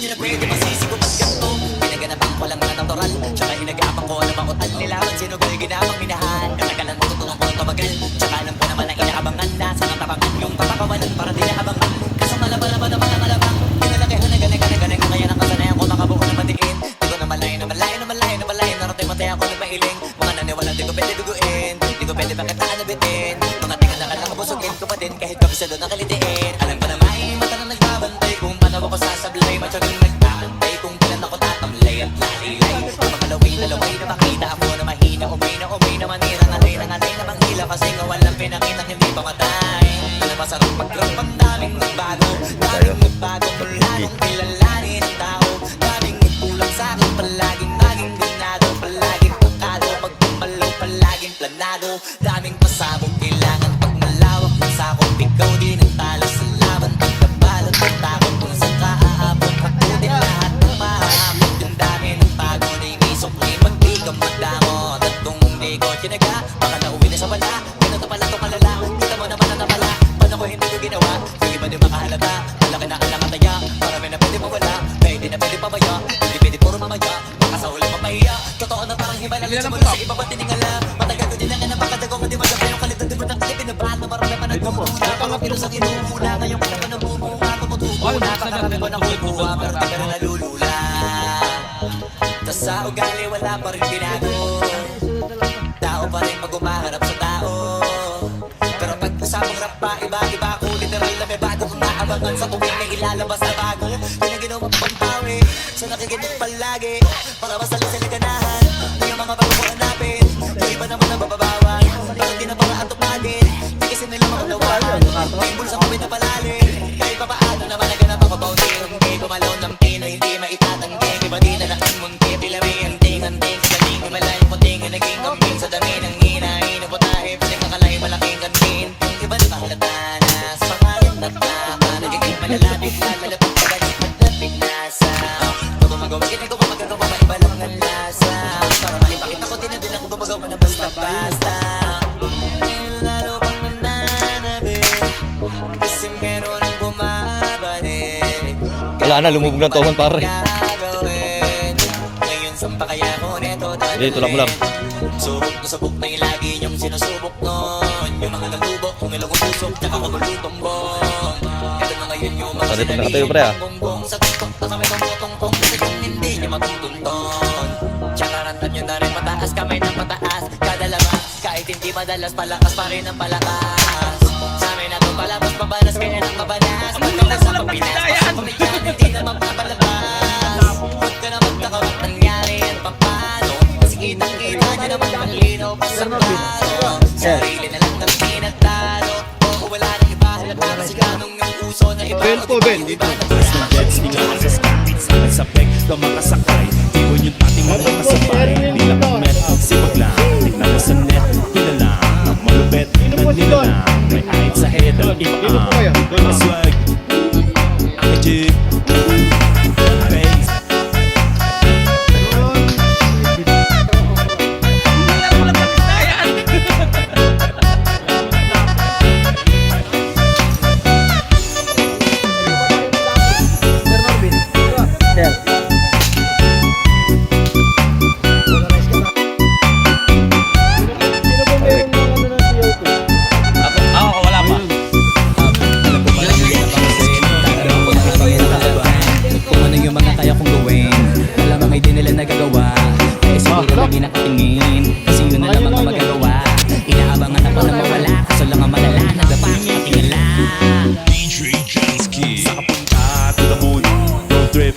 Hindi na pwede masisigo pag ganito. Pinaganapan ko lang na natural, tsaka hinagapan ko na makutan nilaman. Sino gano'y ginamang minahan, katagalan mo tutulong ko ng tumagal. Tsaka alam ko naman na inaabangan na sa natapangan yung papakawalan para di naabangan. Kaso malaba-laba na mga malabang, pinalakihan na galing na kaya nakasanayan ko makabuo na matikin. Di ko na malayo, narating-matay ako ng mailing. Mga naniwalang di ko pwede duguin, di ko pwede pakitaan na bitin. Mga tingin na kailangan busugin ko pa din kahit kabisado na kalitiin. Alam ko na may mata na nagbabantay kung paano ako sasablay. Matyagang nagtatay kung kailan ako tatamlay at lalilay. Makalaway na makita ako na mahina. Umay na manira, ngalay na manghila. Kasi nga walang pinakita hindi pa matay. Alam masarap pag-rap ang daming nagbago. Mula nung kilalanin ang tao. Daming nagkulang sa'kin, palaging maging ganado. Palaging tukado, pag pumalaw palaging planado. Daming pasabog, kailangan pag malawak ng sakop. Ikaw din ang talo sa laban, pagkabalot ng takot. Kung saan ka aabot, hakutin lahat ng mahahamot. Yung dami ng bago na inisok mo, pag di ka magdamot. At kung hindi ko tinaga, baka nauwi na sa wala. Ganito pala ito kalala, kita mo naman na napala. Paano ko hindi ko ginawa, yung iba di makahalata. Malaki na alamataya, marami na pwede mawala. Pwede na pwede pabaya, hindi pwede puro mamaya. Baka sa ulang mapahiya, totoo na parang himala. Simula sa iba pa tiningala, matagal ko din na napakadagong. Hindi maganda yung kalito, di mo nang kalipin na bahan. Marami pa nagmumula, mga pilos ang inuuna. Ngayong pala pa namumula, tumutubo. Napakarami ko ng kukuha, pero di ka na nalulula. Tas sa ugali, wala pa rin binago. Tao pa rin pag umaharap sa tao. Pero pag usapang rap pa, iba-iba ako. Literal na may bago kung naabangan sa tuwing may ilalabas na bago. Yan ang ginawa pang tawi, so nakikinig palagi. Para masali sa naganahan, yung mga bago ko hanapin. Yung iba naman na bababawan, pero di na para atok natin. Di kasi nila makalawahan, may bulsa kami na palalim. Kahit pa paano naman naganap ako bawti. Hindi gumalaw ng pino, hindi maitatanggi. Iba di na laking munti, pila may anting-anting. Sa galing, malayong puting, naging kambing. Sa dami ng hinahin, putahe, piling makalay, malaking kantin. Iba di mahalata na sa pangalan na tama. Nagiging malalapit na, malapit ka ganit, maglapit na sa gumagawa, hindi ko magagawa, maiba lang ang lasa. Para maipakita ko din na din ako gumagawa na basta-basta. Lalo pang nananabik, kasi meron ang bumabalik. Wala na, lumubog ng tohon pare. Ngayon saan pa kaya ko neto dadalhin? Dito lang mo lang. Subok na yung lagi niyong sinusubok nun. Yung mga natubok, kung ilang usok, tsaka kumulutong bong. Ito na ngayon yung mga Dito nakatayo pre ah. bongbong sa tuktok na kami tumutongkong. Kasi kung hindi niya matutunton, tsaka rantan nyo na rin pataas, kamay ng pataas. Kada labas, kahit hindi madalas, palakas pa rin ang palakas. Sa amin na ito palabas, pabalas, kaya nang mabalas. Pagkakas sa pagpinas, pagpapilitan, hindi na mapapalabas. Huwag ka na magtakawag nangyari at papano. Kasi kitang-kita nyo naman malinaw pa sa plano. Sarili na lang ng tinatalo. O wala nang iba, halata kasi ganong yung puso na iba. Ben po, Ben, dito. Taas ng jets, ningaan sa skapit. Sangat sa peg, ka makasakay. Ibon yung dating mga kasabay. Di lang met, sipag lang. Tignan mo sa net, kilala. Ang malupet, nanila lang. May height sa head, ang iba ang swag. Ang jeep. Bass. Nakatingin, kasi yun na lang ang magagawa. Inaabangan ako na mawala, kaso lang ang malala, nagdapak, patingala. DJ Jansky. Sa kapunta to the moon, road trip.